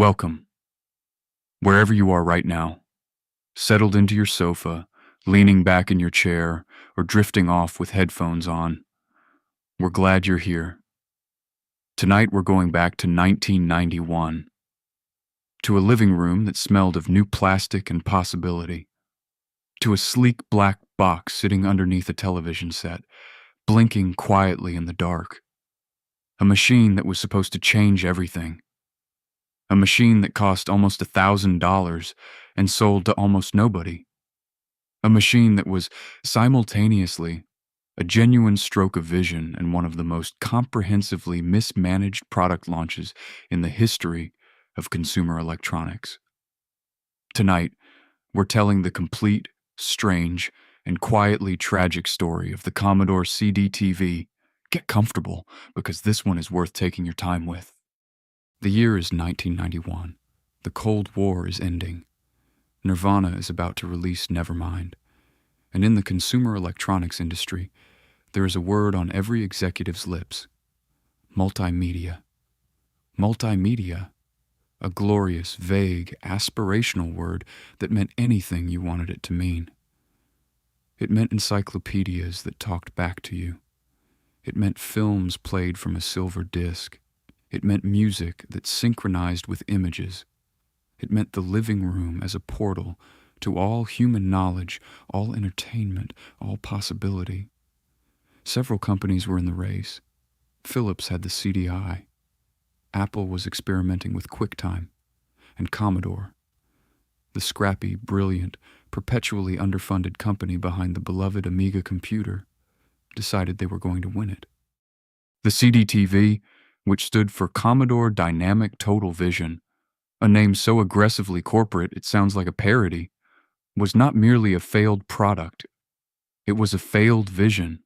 Welcome, wherever you are right now, settled into your sofa, leaning back in your chair, or drifting off with headphones on. We're glad you're here. Tonight we're going back to 1991, to a living room that smelled of new plastic and possibility, to a sleek black box sitting underneath a television set, blinking quietly in the dark, a machine that was supposed to change everything. A machine that cost almost $1,000 and sold to almost nobody. A machine that was simultaneously a genuine stroke of vision and one of the most comprehensively mismanaged product launches in the history of consumer electronics. Tonight, we're telling the complete, strange, and quietly tragic story of the Commodore CDTV. Get comfortable, because this one is worth taking your time with. The year is 1991. The Cold War is ending. Nirvana is about to release Nevermind. And in the consumer electronics industry, there is a word on every executive's lips: multimedia. Multimedia, a glorious, vague, aspirational word that meant anything you wanted it to mean. It meant encyclopedias that talked back to you. It meant films played from a silver disc. It meant music that synchronized with images. It meant the living room as a portal to all human knowledge, all entertainment, all possibility. Several companies were in the race. Philips had the CDI. Apple was experimenting with QuickTime. And Commodore, the scrappy, brilliant, perpetually underfunded company behind the beloved Amiga computer, decided they were going to win it. The CDTV, which stood for Commodore Dynamic Total Vision, a name so aggressively corporate it sounds like a parody, was not merely a failed product. It was a failed vision.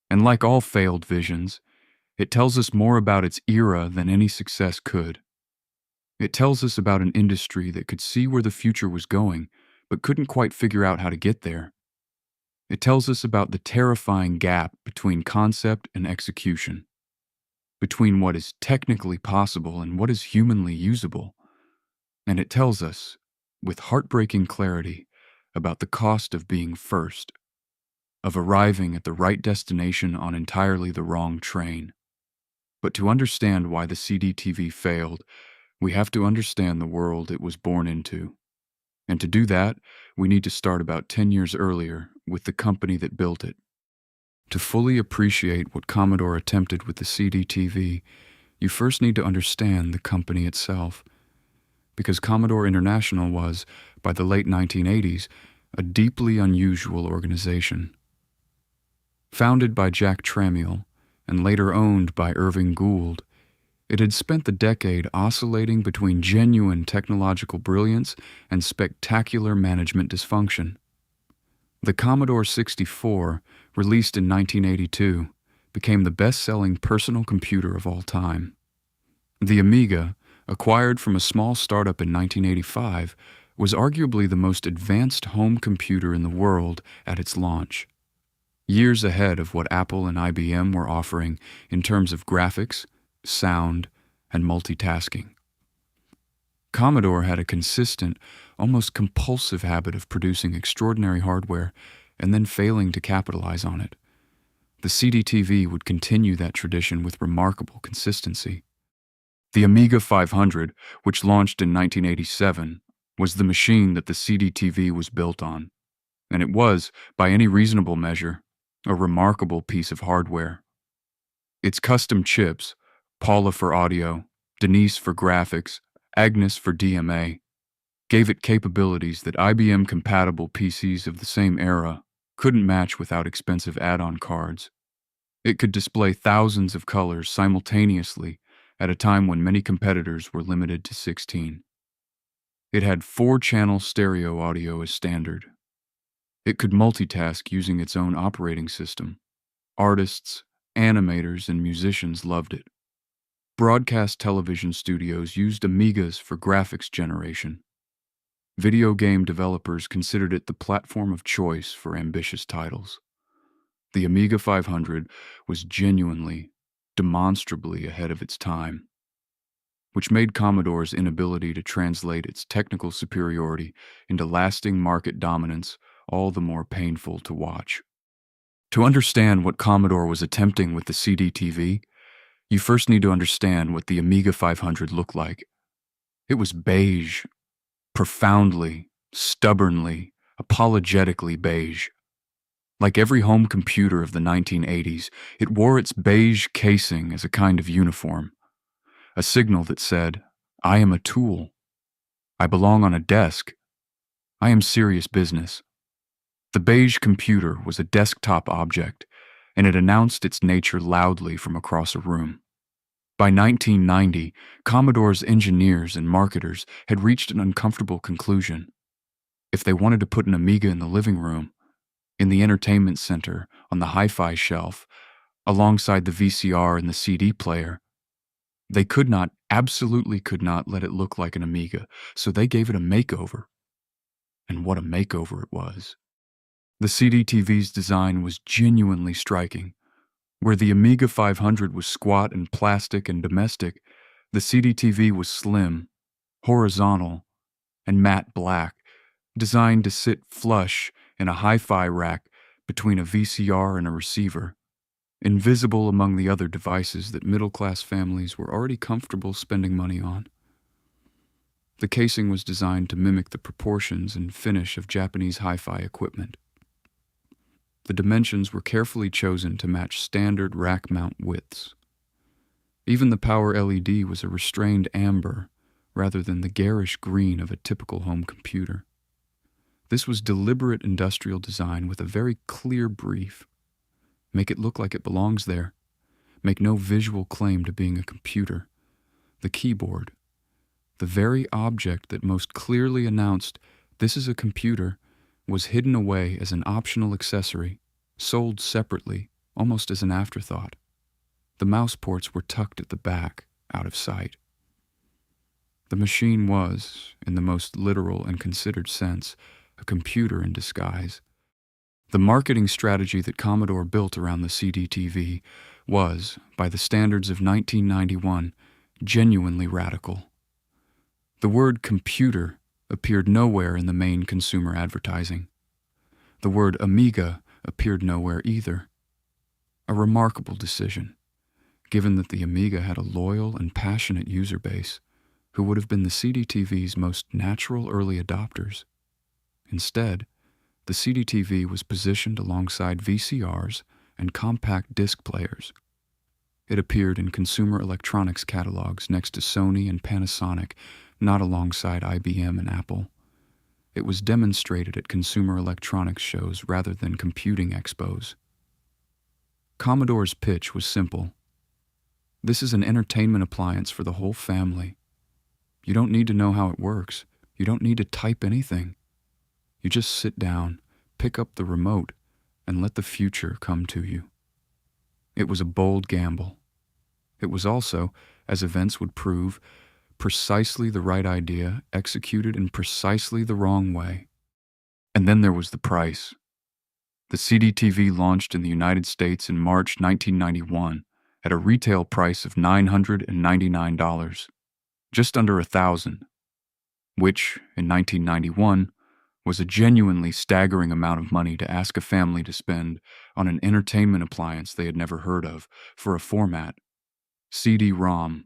And like all failed visions, it tells us more about its era than any success could. It tells us about an industry that could see where the future was going, but couldn't quite figure out how to get there. It tells us about the terrifying gap between concept and execution, between what is technically possible and what is humanly usable. And it tells us, with heartbreaking clarity, about the cost of being first, of arriving at the right destination on entirely the wrong train. But to understand why the CDTV failed, we have to understand the world it was born into. And to do that, we need to start about 10 years earlier with the company that built it. To fully appreciate what Commodore attempted with the CDTV, you first need to understand the company itself, because Commodore International was, by the late 1980s, a deeply unusual organization. Founded by Jack Tramiel and later owned by Irving Gould, it had spent the decade oscillating between genuine technological brilliance and spectacular management dysfunction. The Commodore 64, released in 1982, became the best-selling personal computer of all time. The Amiga, acquired from a small startup in 1985, was arguably the most advanced home computer in the world at its launch, years ahead of what Apple and IBM were offering in terms of graphics, sound, and multitasking. Commodore had a consistent, almost compulsive habit of producing extraordinary hardware and then failing to capitalize on it. The CDTV would continue that tradition with remarkable consistency. The Amiga 500, which launched in 1987, was the machine that the CDTV was built on, and it was, by any reasonable measure, a remarkable piece of hardware. Its custom chips, Paula for audio, Denise for graphics, Agnes for DMA, gave it capabilities that IBM-compatible PCs of the same era couldn't match without expensive add-on cards. It could display thousands of colors simultaneously at a time when many competitors were limited to 16. It had 4-channel stereo audio as standard. It could multitask using its own operating system. Artists, animators, and musicians loved it. Broadcast television studios used Amigas for graphics generation. Video game developers considered it the platform of choice for ambitious titles. The Amiga 500 was genuinely, demonstrably ahead of its time. which made Commodore's inability to translate its technical superiority into lasting market dominance all the more painful to watch. To understand what Commodore was attempting with the CDTV, you first need to understand what the Amiga 500 looked like. It was beige, profoundly, stubbornly, apologetically beige. Like every home computer of the 1980s, it wore its beige casing as a kind of uniform, a signal that said, "I am a tool. I belong on a desk. I am serious business." The beige computer was a desktop object, and it announced its nature loudly from across a room. By 1990, Commodore's engineers and marketers had reached an uncomfortable conclusion. If they wanted to put an Amiga in the living room, in the entertainment center, on the hi-fi shelf, alongside the VCR and the CD player, they absolutely could not let it look like an Amiga, so they gave it a makeover. And what a makeover it was. The CDTV's design was genuinely striking. Where the Amiga 500 was squat and plastic and domestic, the CDTV was slim, horizontal, and matte black, designed to sit flush in a hi-fi rack between a VCR and a receiver, invisible among the other devices that middle-class families were already comfortable spending money on. The casing was designed to mimic the proportions and finish of Japanese hi-fi equipment. The dimensions were carefully chosen to match standard rack mount widths. Even the power LED was a restrained amber rather than the garish green of a typical home computer. This was deliberate industrial design with a very clear brief. Make it look like it belongs there. Make no visual claim to being a computer. The keyboard, the very object that most clearly announced this is a computer, was hidden away as an optional accessory, sold separately, almost as an afterthought. The mouse ports were tucked at the back, out of sight. The machine was, in the most literal and considered sense, a computer in disguise. The marketing strategy that Commodore built around the CDTV was, by the standards of 1991, genuinely radical. The word computer appeared nowhere in the main consumer advertising. The word Amiga appeared nowhere either. A remarkable decision, given that the Amiga had a loyal and passionate user base who would have been the CDTV's most natural early adopters. Instead, the CDTV was positioned alongside VCRs and compact disc players. It appeared in consumer electronics catalogs next to Sony and Panasonic, not alongside IBM and Apple. It was demonstrated at consumer electronics shows rather than computing expos. Commodore's pitch was simple. This is an entertainment appliance for the whole family. You don't need to know how it works. You don't need to type anything. You just sit down, pick up the remote, and let the future come to you. It was a bold gamble. It was also, as events would prove, precisely the right idea executed in precisely the wrong way. And then there was the price. The CDTV launched in the United States in March 1991 at a retail price of $999, just under $1,000, which, in 1991, was a genuinely staggering amount of money to ask a family to spend on an entertainment appliance they had never heard of for a format, CD-ROM,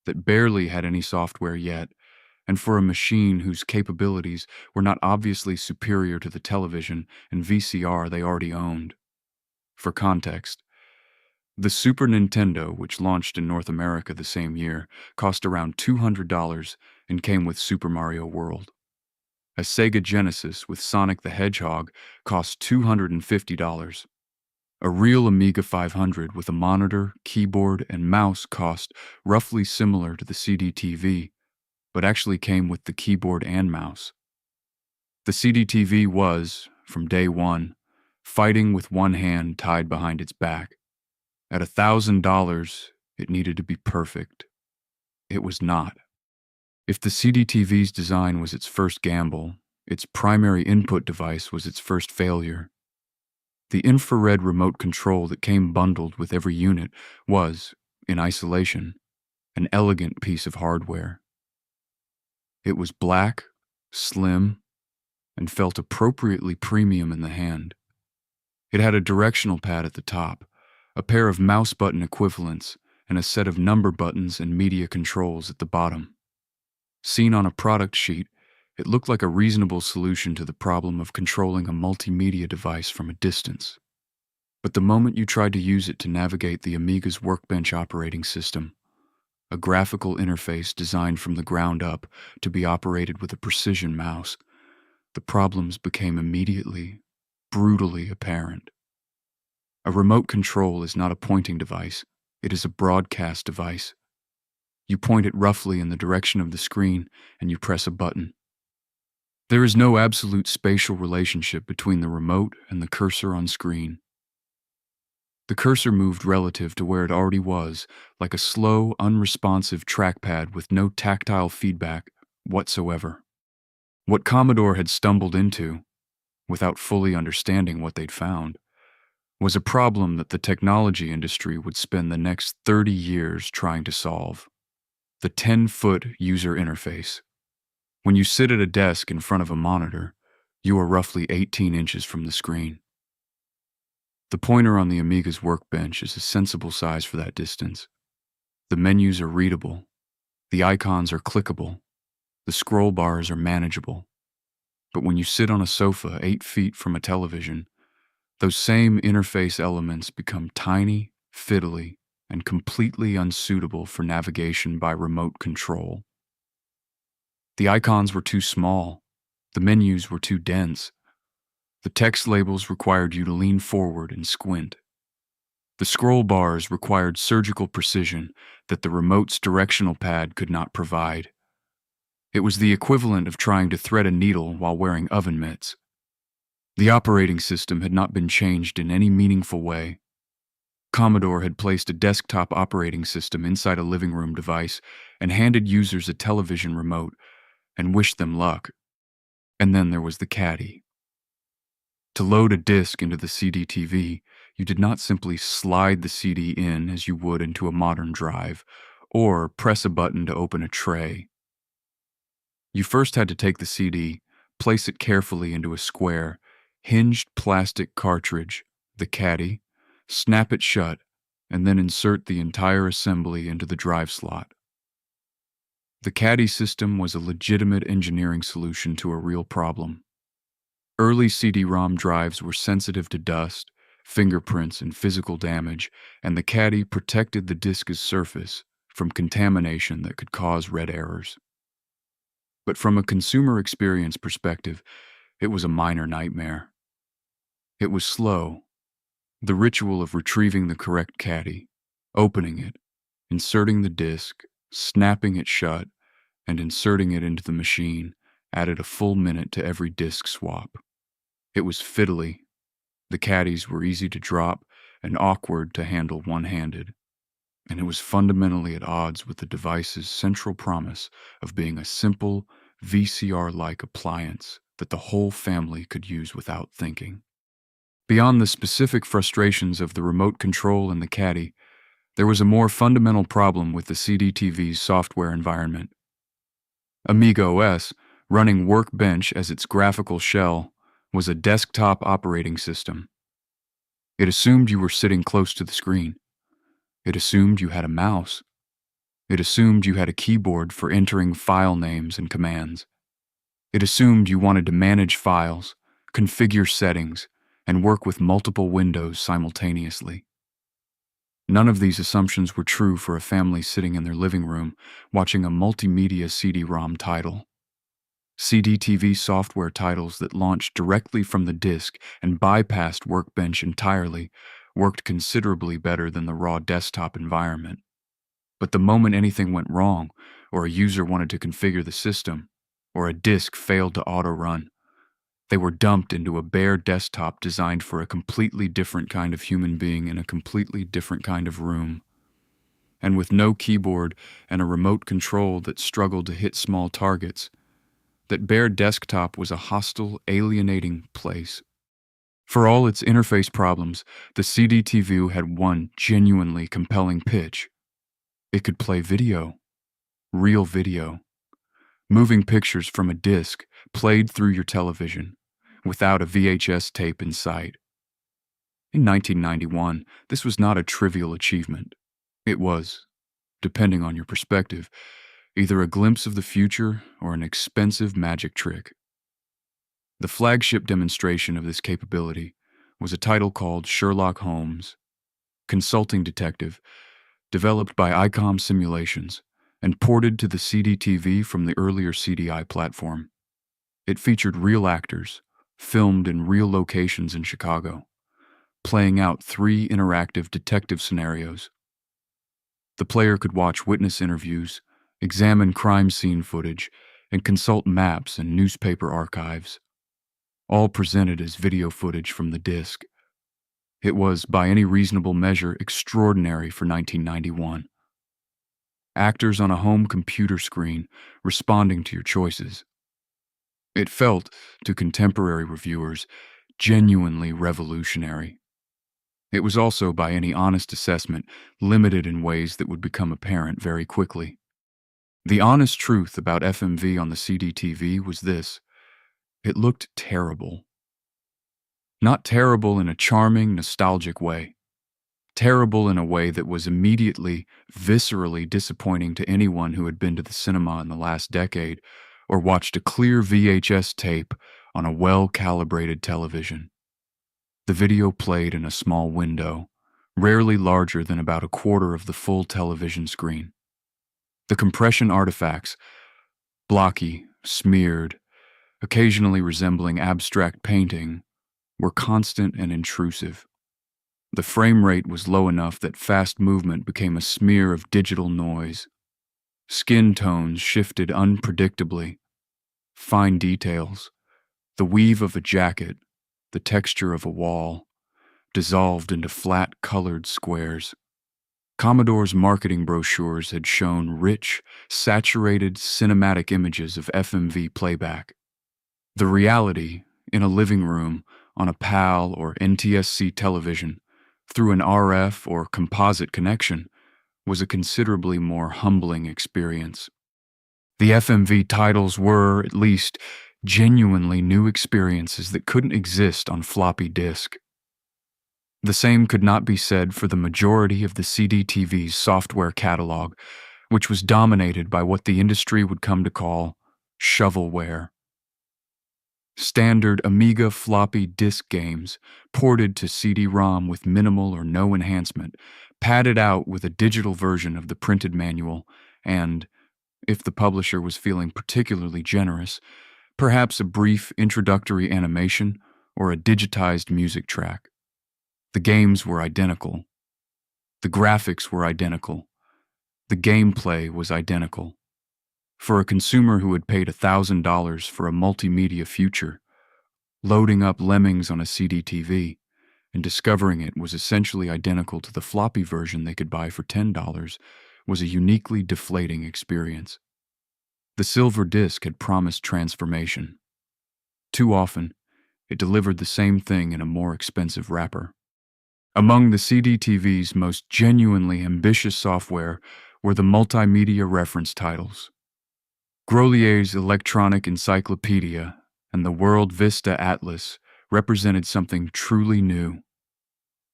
that barely had any software yet, and for a machine whose capabilities were not obviously superior to the television and VCR they already owned. For context, the Super Nintendo, which launched in North America the same year, cost around $200 and came with Super Mario World. A Sega Genesis with Sonic the Hedgehog cost $250. A real Amiga 500 with a monitor, keyboard, and mouse cost roughly similar to the CDTV, but actually came with the keyboard and mouse. The CDTV was, from day one, fighting with one hand tied behind its back. At $1,000, it needed to be perfect. It was not. If the CDTV's design was its first gamble, its primary input device was its first failure. The infrared remote control that came bundled with every unit was, in isolation, an elegant piece of hardware. It was black, slim, and felt appropriately premium in the hand. It had a directional pad at the top, a pair of mouse button equivalents, and a set of number buttons and media controls at the bottom. Seen on a product sheet, it looked like a reasonable solution to the problem of controlling a multimedia device from a distance. But the moment you tried to use it to navigate the Amiga's Workbench operating system, a graphical interface designed from the ground up to be operated with a precision mouse, the problems became immediately, brutally apparent. A remote control is not a pointing device, it is a broadcast device. You point it roughly in the direction of the screen and you press a button. There is no absolute spatial relationship between the remote and the cursor on screen. The cursor moved relative to where it already was, like a slow, unresponsive trackpad with no tactile feedback whatsoever. What Commodore had stumbled into, without fully understanding what they'd found, was a problem that the technology industry would spend the next 30 years trying to solve. The 10-foot user interface. When you sit at a desk in front of a monitor, you are roughly 18 inches from the screen. The pointer on the Amiga's Workbench is a sensible size for that distance. The menus are readable. The icons are clickable. The scroll bars are manageable. But when you sit on a sofa 8 feet from a television, those same interface elements become tiny, fiddly, and completely unsuitable for navigation by remote control. The icons were too small. The menus were too dense. The text labels required you to lean forward and squint. The scroll bars required surgical precision that the remote's directional pad could not provide. It was the equivalent of trying to thread a needle while wearing oven mitts. The operating system had not been changed in any meaningful way. Commodore had placed a desktop operating system inside a living room device and handed users a television remote and wished them luck. And then there was the caddy. To load a disc into the CDTV, you did not simply slide the CD in as you would into a modern drive, or press a button to open a tray. You first had to take the CD, place it carefully into a square, hinged plastic cartridge, the caddy, snap it shut, and then insert the entire assembly into the drive slot. The caddy system was a legitimate engineering solution to a real problem. Early CD-ROM drives were sensitive to dust, fingerprints, and physical damage, and the caddy protected the disk's surface from contamination that could cause red errors. But from a consumer experience perspective, it was a minor nightmare. It was slow. The ritual of retrieving the correct caddy, opening it, inserting the disk, snapping it shut, and inserting it into the machine added a full minute to every disk swap. It was fiddly. The caddies were easy to drop and awkward to handle one-handed, and it was fundamentally at odds with the device's central promise of being a simple, VCR-like appliance that the whole family could use without thinking. Beyond the specific frustrations of the remote control and the caddy, there was a more fundamental problem with the CDTV's software environment. Amiga OS, running Workbench as its graphical shell, was a desktop operating system. It assumed you were sitting close to the screen. It assumed you had a mouse. It assumed you had a keyboard for entering file names and commands. It assumed you wanted to manage files, configure settings, and work with multiple windows simultaneously. None of these assumptions were true for a family sitting in their living room watching a multimedia CD-ROM title. CDTV software titles that launched directly from the disk and bypassed Workbench entirely worked considerably better than the raw desktop environment. But the moment anything went wrong, or a user wanted to configure the system, or a disk failed to auto-run, they were dumped into a bare desktop designed for a completely different kind of human being in a completely different kind of room. And with no keyboard and a remote control that struggled to hit small targets, that bare desktop was a hostile, alienating place. For all its interface problems, the CDTV had one genuinely compelling pitch. It could play video, real video, moving pictures from a disc played through your television, without a VHS tape in sight. In 1991, this was not a trivial achievement. It was, depending on your perspective, either a glimpse of the future or an expensive magic trick. The flagship demonstration of this capability was a title called Sherlock Holmes, Consulting Detective, developed by ICOM Simulations and ported to the CDTV from the earlier CDI platform. It featured real actors, filmed in real locations in Chicago, playing out 3 interactive detective scenarios. The player could watch witness interviews, examine crime scene footage, and consult maps and newspaper archives, all presented as video footage from the disc. It was, by any reasonable measure, extraordinary for 1991. Actors on a home computer screen responding to your choices. It felt, to contemporary reviewers, genuinely revolutionary. It was also, by any honest assessment, limited in ways that would become apparent very quickly. The honest truth about FMV on the CDTV was this: it looked terrible. Not terrible in a charming, nostalgic way. Terrible in a way that was immediately, viscerally disappointing to anyone who had been to the cinema in the last decade or watched a clear VHS tape on a well-calibrated television. The video played in a small window, rarely larger than about a quarter of the full television screen. The compression artifacts, blocky, smeared, occasionally resembling abstract painting, were constant and intrusive. The frame rate was low enough that fast movement became a smear of digital noise. Skin tones shifted unpredictably. Fine details, the weave of a jacket, the texture of a wall, dissolved into flat, colored squares. Commodore's marketing brochures had shown rich, saturated, cinematic images of FMV playback. The reality, in a living room, on a PAL or NTSC television, through an RF or composite connection, was a considerably more humbling experience. The FMV titles were, at least, genuinely new experiences that couldn't exist on floppy disk. The same could not be said for the majority of the CDTV's software catalog, which was dominated by what the industry would come to call shovelware. Standard Amiga floppy disk games, ported to CD-ROM with minimal or no enhancement, padded out with a digital version of the printed manual, and, if the publisher was feeling particularly generous, perhaps a brief introductory animation or a digitized music track. The games were identical. The graphics were identical. The gameplay was identical. For a consumer who had paid $1,000 for a multimedia future, loading up Lemmings on a CDTV and discovering it was essentially identical to the floppy version they could buy for $10 was a uniquely deflating experience. The silver disc had promised transformation. Too often, it delivered the same thing in a more expensive wrapper. Among the CDTV's most genuinely ambitious software were the multimedia reference titles. Grolier's Electronic Encyclopedia and the World Vista Atlas represented something truly new.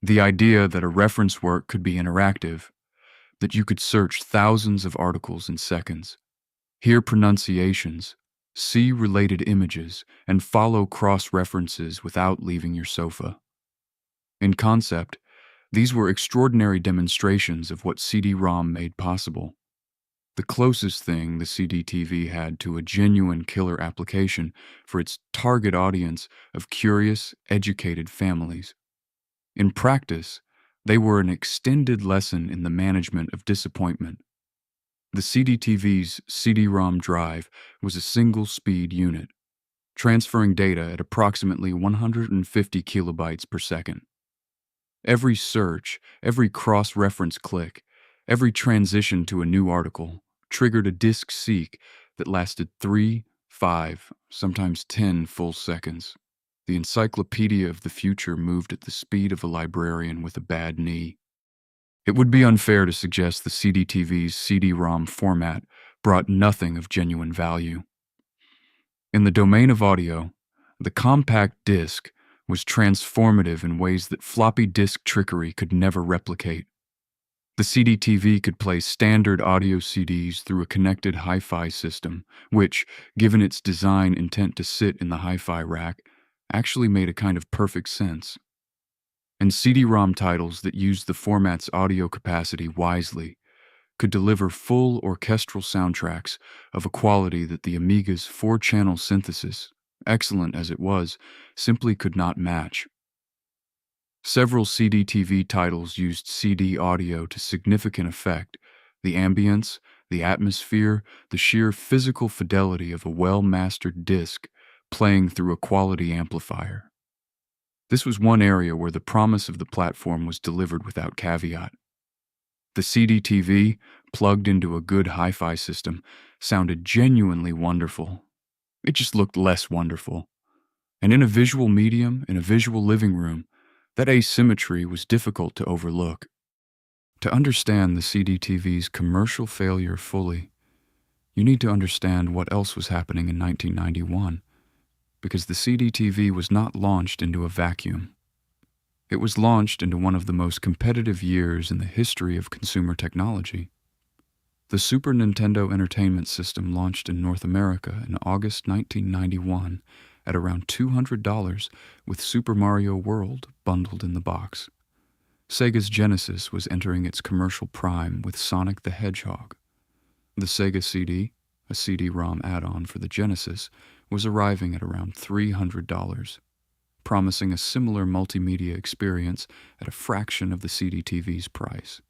The idea that a reference work could be interactive, that you could search thousands of articles in seconds, hear pronunciations, see related images, and follow cross-references without leaving your sofa. In concept, these were extraordinary demonstrations of what CD-ROM made possible. The closest thing the CDTV had to a genuine killer application for its target audience of curious, educated families. In practice, they were an extended lesson in the management of disappointment. The CDTV's CD-ROM drive was a single-speed unit, transferring data at approximately 150 kilobytes per second. Every search, every cross-reference click, every transition to a new article triggered a disk seek that lasted 3, 5, sometimes 10 full seconds. The encyclopedia of the future moved at the speed of a librarian with a bad knee. It would be unfair to suggest the CDTV's CD-ROM format brought nothing of genuine value. In the domain of audio, the compact disc was transformative in ways that floppy disk trickery could never replicate. The CDTV could play standard audio CDs through a connected hi-fi system, which, given its design intent to sit in the hi-fi rack, actually made a kind of perfect sense. And CD-ROM titles that used the format's audio capacity wisely could deliver full orchestral soundtracks of a quality that the Amiga's 4-channel synthesis, excellent as it was, simply could not match. Several CDTV titles used CD audio to significant effect: the ambience, the atmosphere, the sheer physical fidelity of a well-mastered disc playing through a quality amplifier. This was one area where the promise of the platform was delivered without caveat. The CDTV, plugged into a good hi-fi system, sounded genuinely wonderful. It just looked less wonderful. And in a visual medium, in a visual living room, that asymmetry was difficult to overlook. To understand the CDTV's commercial failure fully, you need to understand what else was happening in 1991, because the CDTV was not launched into a vacuum. It was launched into one of the most competitive years in the history of consumer technology. The Super Nintendo Entertainment System launched in North America in August 1991 at around $200 with Super Mario World bundled in the box. Sega's Genesis was entering its commercial prime with Sonic the Hedgehog. The Sega CD, a CD-ROM add-on for the Genesis, was arriving at around $300, promising a similar multimedia experience at a fraction of the CDTV's price.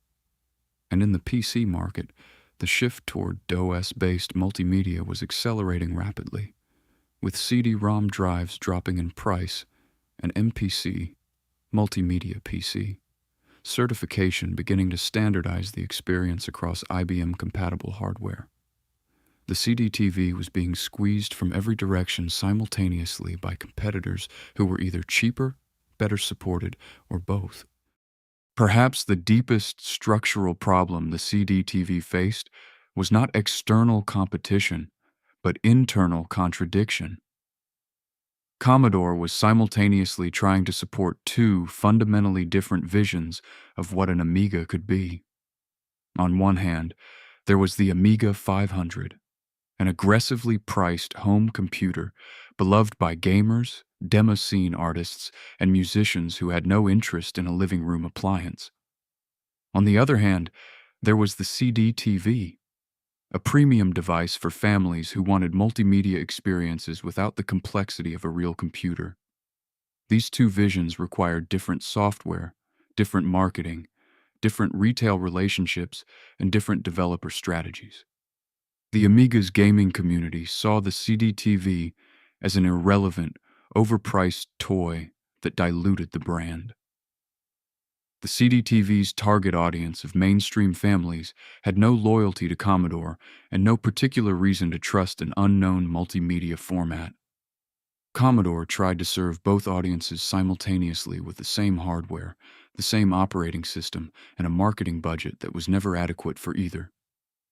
And in the PC market, the shift toward DOS-based multimedia was accelerating rapidly, with CD-ROM drives dropping in price and MPC, Multimedia PC, certification beginning to standardize the experience across IBM-compatible hardware. The CDTV was being squeezed from every direction simultaneously by competitors who were either cheaper, better supported, or both. Perhaps the deepest structural problem the CDTV faced was not external competition, but internal contradiction. Commodore was simultaneously trying to support two fundamentally different visions of what an Amiga could be. On one hand, there was the Amiga 500, an aggressively priced home computer beloved by gamers, demo scene artists, and musicians who had no interest in a living room appliance. On the other hand, there was the CDTV, a premium device for families who wanted multimedia experiences without the complexity of a real computer. These two visions required different software, different marketing, different retail relationships, and different developer strategies. The Amiga's gaming community saw the CDTV as an irrelevant, overpriced toy that diluted the brand. The CDTV's target audience of mainstream families had no loyalty to Commodore and no particular reason to trust an unknown multimedia format. Commodore tried to serve both audiences simultaneously with the same hardware, the same operating system, and a marketing budget that was never adequate for either.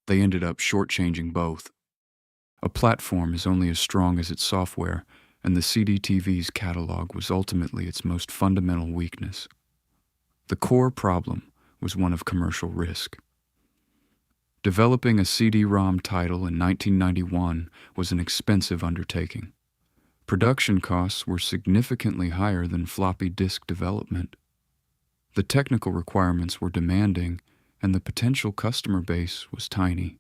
They ended up shortchanging both. A platform is only as strong as its software, and the CDTV's catalog was ultimately its most fundamental weakness. The core problem was one of commercial risk. Developing a CD-ROM title in 1991 was an expensive undertaking. Production costs were significantly higher than floppy disk development. The technical requirements were demanding, and the potential customer base was tiny.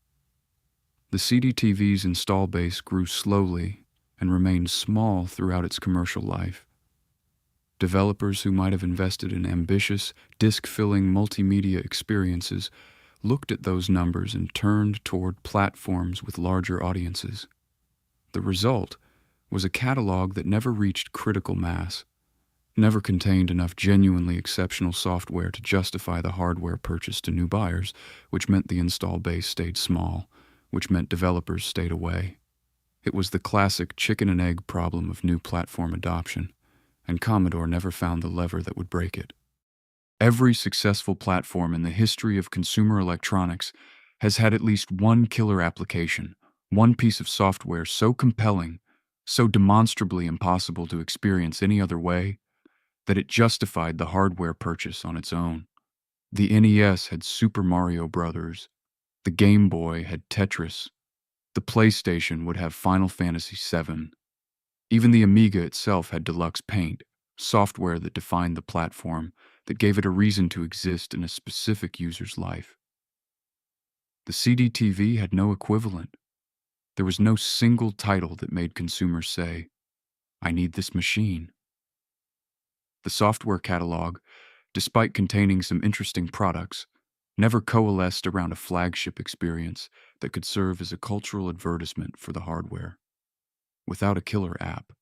The CDTV's install base grew slowly and remained small throughout its commercial life. Developers who might have invested in ambitious, disk-filling multimedia experiences looked at those numbers and turned toward platforms with larger audiences. The result was a catalog that never reached critical mass, never contained enough genuinely exceptional software to justify the hardware purchase to new buyers, which meant the install base stayed small, which meant developers stayed away. It was the classic chicken and egg problem of new platform adoption, and Commodore never found the lever that would break it. Every successful platform in the history of consumer electronics has had at least one killer application, one piece of software so compelling, so demonstrably impossible to experience any other way, that it justified the hardware purchase on its own. The NES had Super Mario Bros., the Game Boy had Tetris, the PlayStation would have Final Fantasy VII. Even the Amiga itself had Deluxe Paint, software that defined the platform, that gave it a reason to exist in a specific user's life. The CDTV had no equivalent. There was no single title that made consumers say, "I need this machine." The software catalog, despite containing some interesting products, never coalesced around a flagship experience that could serve as a cultural advertisement for the hardware. Without a killer app,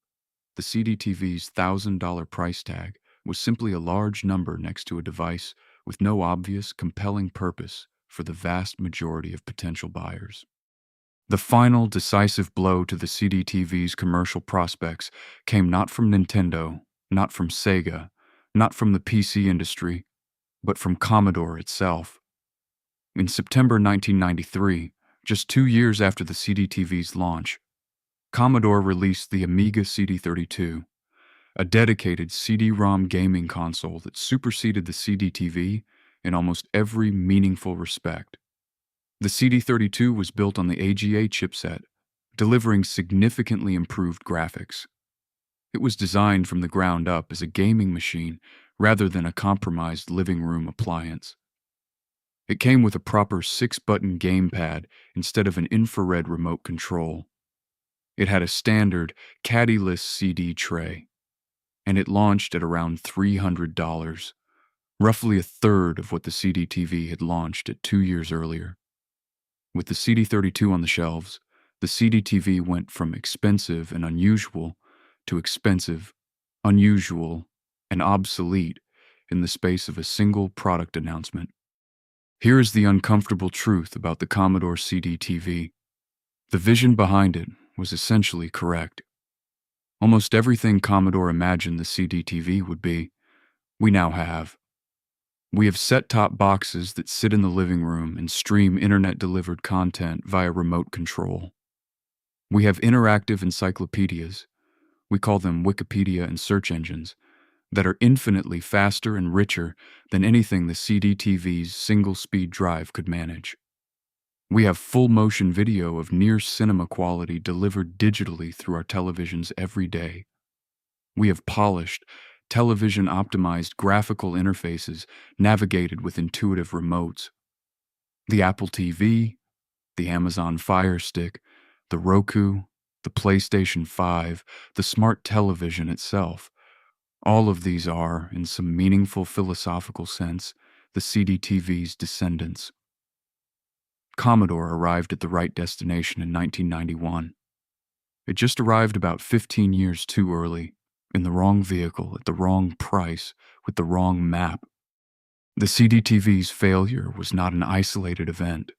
the CDTV's $1,000 price tag was simply a large number next to a device with no obvious, compelling purpose for the vast majority of potential buyers. The final decisive blow to the CDTV's commercial prospects came not from Nintendo, not from Sega, not from the PC industry, but from Commodore itself. In September 1993, just 2 years after the CDTV's launch, Commodore released the Amiga CD32, a dedicated CD-ROM gaming console that superseded the CDTV in almost every meaningful respect. The CD32 was built on the AGA chipset, delivering significantly improved graphics. It was designed from the ground up as a gaming machine rather than a compromised living room appliance. It came with a proper 6-button gamepad instead of an infrared remote control. It had a standard caddyless CD tray, and it launched at around $300, roughly a third of what the CDTV had launched at 2 years earlier. With the CD32 on the shelves, the CDTV went from expensive and unusual to expensive, unusual, and obsolete in the space of a single product announcement. Here is the uncomfortable truth about the Commodore CDTV. The vision behind it was essentially correct. Almost everything Commodore imagined the CDTV would be, we now have. We have set-top boxes that sit in the living room and stream internet-delivered content via remote control. We have interactive encyclopedias, we call them Wikipedia and search engines, that are infinitely faster and richer than anything the CDTV's single-speed drive could manage. We have full-motion video of near-cinema quality delivered digitally through our televisions every day. We have polished, television-optimized graphical interfaces navigated with intuitive remotes. The Apple TV, the Amazon Fire Stick, the Roku, the PlayStation 5, the smart television itself. All of these are, in some meaningful philosophical sense, the CDTV's descendants. Commodore arrived at the right destination in 1991. It just arrived about 15 years too early, in the wrong vehicle, at the wrong price, with the wrong map. The CDTV's failure was not an isolated event.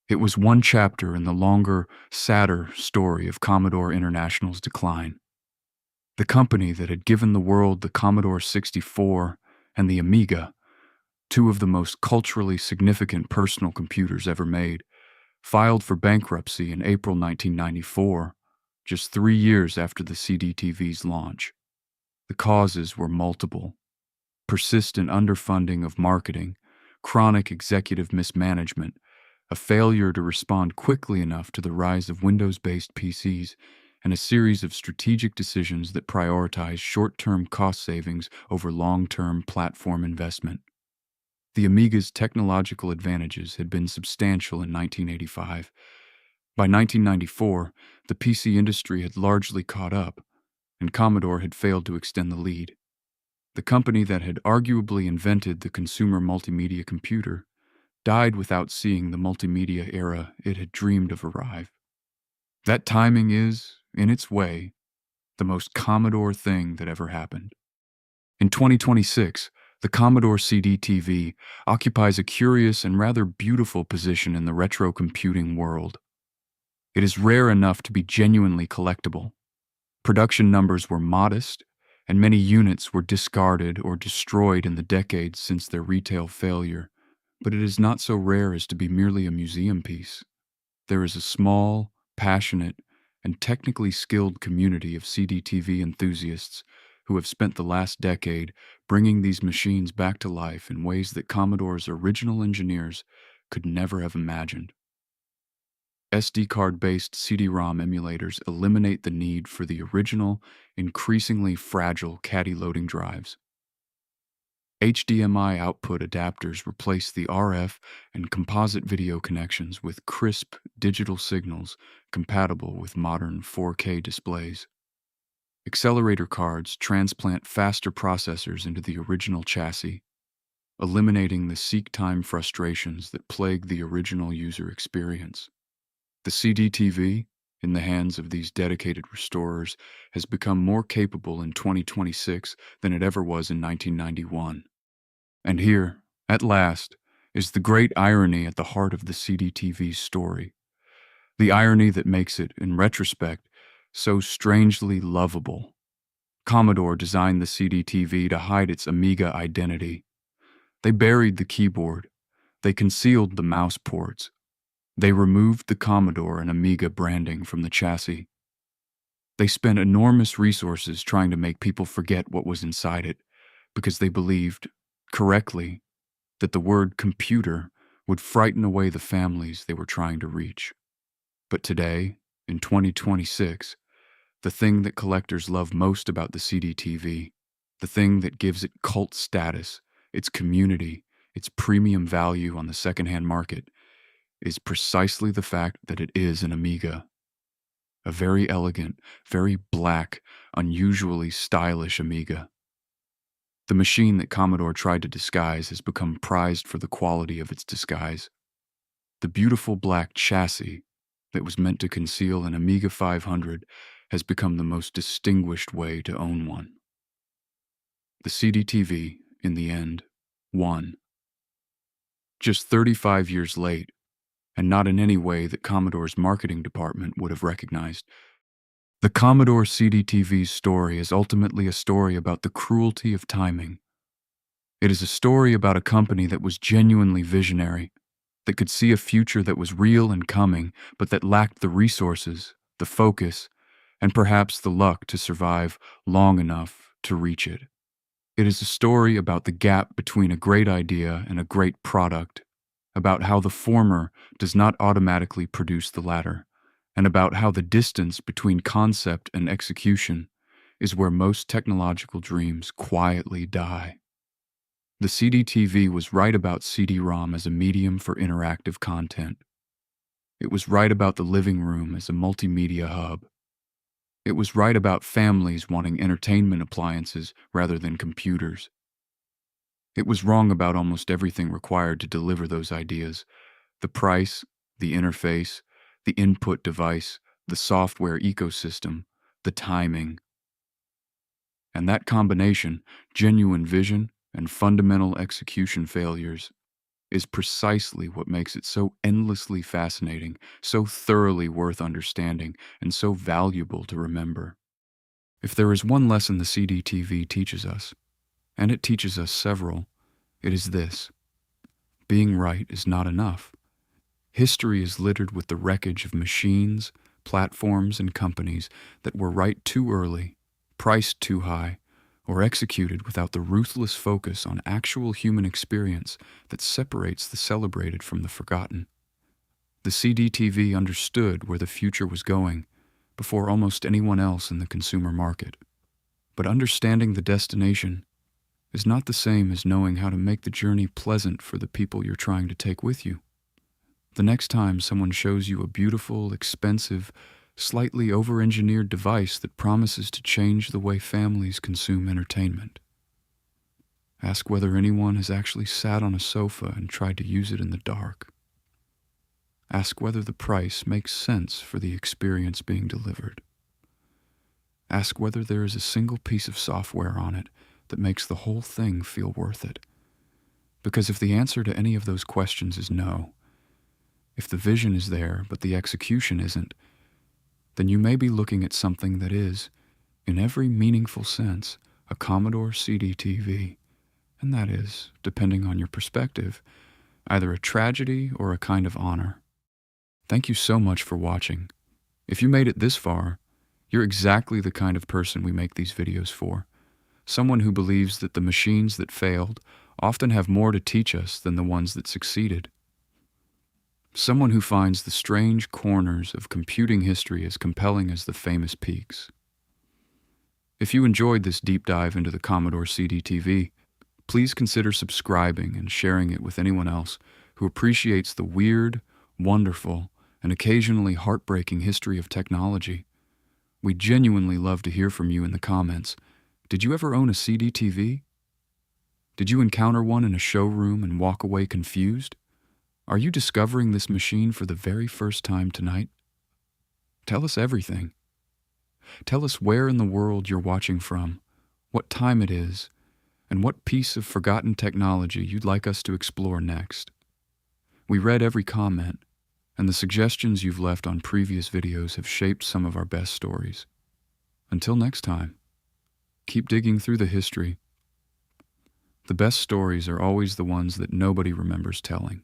It was one chapter in the longer, sadder story of Commodore International's decline. The company that had given the world the Commodore 64 and the Amiga, two of the most culturally significant personal computers ever made, filed for bankruptcy in April 1994, just 3 years after the CDTV's launch. The causes were multiple: persistent underfunding of marketing, chronic executive mismanagement, a failure to respond quickly enough to the rise of Windows-based PCs, and a series of strategic decisions that prioritized short-term cost savings over long-term platform investment. The Amiga's technological advantages had been substantial in 1985. By 1994, the PC industry had largely caught up, and Commodore had failed to extend the lead. The company that had arguably invented the consumer multimedia computer died without seeing the multimedia era it had dreamed of arrive. That timing is, in its way, the most Commodore thing that ever happened. In 2026, the Commodore CDTV occupies a curious and rather beautiful position in the retro computing world. It is rare enough to be genuinely collectible. Production numbers were modest, and many units were discarded or destroyed in the decades since their retail failure. But it is not so rare as to be merely a museum piece. There is a small, passionate, and technically skilled community of CDTV enthusiasts who have spent the last decade bringing these machines back to life in ways that Commodore's original engineers could never have imagined. SD card-based CD-ROM emulators eliminate the need for the original, increasingly fragile caddy loading drives. HDMI output adapters replace the RF and composite video connections with crisp digital signals compatible with modern 4K displays. Accelerator cards transplant faster processors into the original chassis, eliminating the seek time frustrations that plague the original user experience. The CDTV, in the hands of these dedicated restorers, has become more capable in 2026 than it ever was in 1991. And here, at last, is the great irony at the heart of the CDTV's story. The irony that makes it, in retrospect, so strangely lovable. Commodore designed the CDTV to hide its Amiga identity. They buried the keyboard. They concealed the mouse ports. They removed the Commodore and Amiga branding from the chassis. They spent enormous resources trying to make people forget what was inside it, because they believed, correctly, that the word computer would frighten away the families they were trying to reach. But today, in 2026, the thing that collectors love most about the CDTV, the thing that gives it cult status, its community, its premium value on the secondhand market, is precisely the fact that it is an Amiga. A very elegant, very black, unusually stylish Amiga. The machine that Commodore tried to disguise has become prized for the quality of its disguise. The beautiful black chassis that was meant to conceal an Amiga 500 has become the most distinguished way to own one. The CDTV, in the end, won. Just 35 years late, and not in any way that Commodore's marketing department would have recognized, the Commodore CDTV's story is ultimately a story about the cruelty of timing. It is a story about a company that was genuinely visionary, that could see a future that was real and coming, but that lacked the resources, the focus, and perhaps the luck to survive long enough to reach it. It is a story about the gap between a great idea and a great product, about how the former does not automatically produce the latter, and about how the distance between concept and execution is where most technological dreams quietly die. The CDTV was right about CD-ROM as a medium for interactive content. It was right about the living room as a multimedia hub. It was right about families wanting entertainment appliances rather than computers. It was wrong about almost everything required to deliver those ideas: the price, the interface, the input device, the software ecosystem, the timing. And that combination, genuine vision and fundamental execution failures, is precisely what makes it so endlessly fascinating, so thoroughly worth understanding, and so valuable to remember. If there is one lesson the CDTV teaches us, and it teaches us several, it is this: being right is not enough. History is littered with the wreckage of machines, platforms, and companies that were right too early, priced too high, or executed without the ruthless focus on actual human experience that separates the celebrated from the forgotten. The CDTV understood where the future was going before almost anyone else in the consumer market. But understanding the destination is not the same as knowing how to make the journey pleasant for the people you're trying to take with you. The next time someone shows you a beautiful, expensive, slightly over-engineered device that promises to change the way families consume entertainment, ask whether anyone has actually sat on a sofa and tried to use it in the dark. Ask whether the price makes sense for the experience being delivered. Ask whether there is a single piece of software on it that makes the whole thing feel worth it. Because if the answer to any of those questions is no, if the vision is there but the execution isn't, then you may be looking at something that is, in every meaningful sense, a Commodore CDTV, and that is, depending on your perspective, either a tragedy or a kind of honor. Thank you so much for watching. If you made it this far, you're exactly the kind of person we make these videos for. Someone who believes that the machines that failed often have more to teach us than the ones that succeeded. Someone who finds the strange corners of computing history as compelling as the famous peaks. If you enjoyed this deep dive into the Commodore CDTV, please consider subscribing and sharing it with anyone else who appreciates the weird, wonderful, and occasionally heartbreaking history of technology. We genuinely love to hear from you in the comments. Did you ever own a CDTV? Did you encounter one in a showroom and walk away confused? Are you discovering this machine for the very first time tonight? Tell us everything. Tell us where in the world you're watching from, what time it is, and what piece of forgotten technology you'd like us to explore next. We read every comment, and the suggestions you've left on previous videos have shaped some of our best stories. Until next time, keep digging through the history. The best stories are always the ones that nobody remembers telling.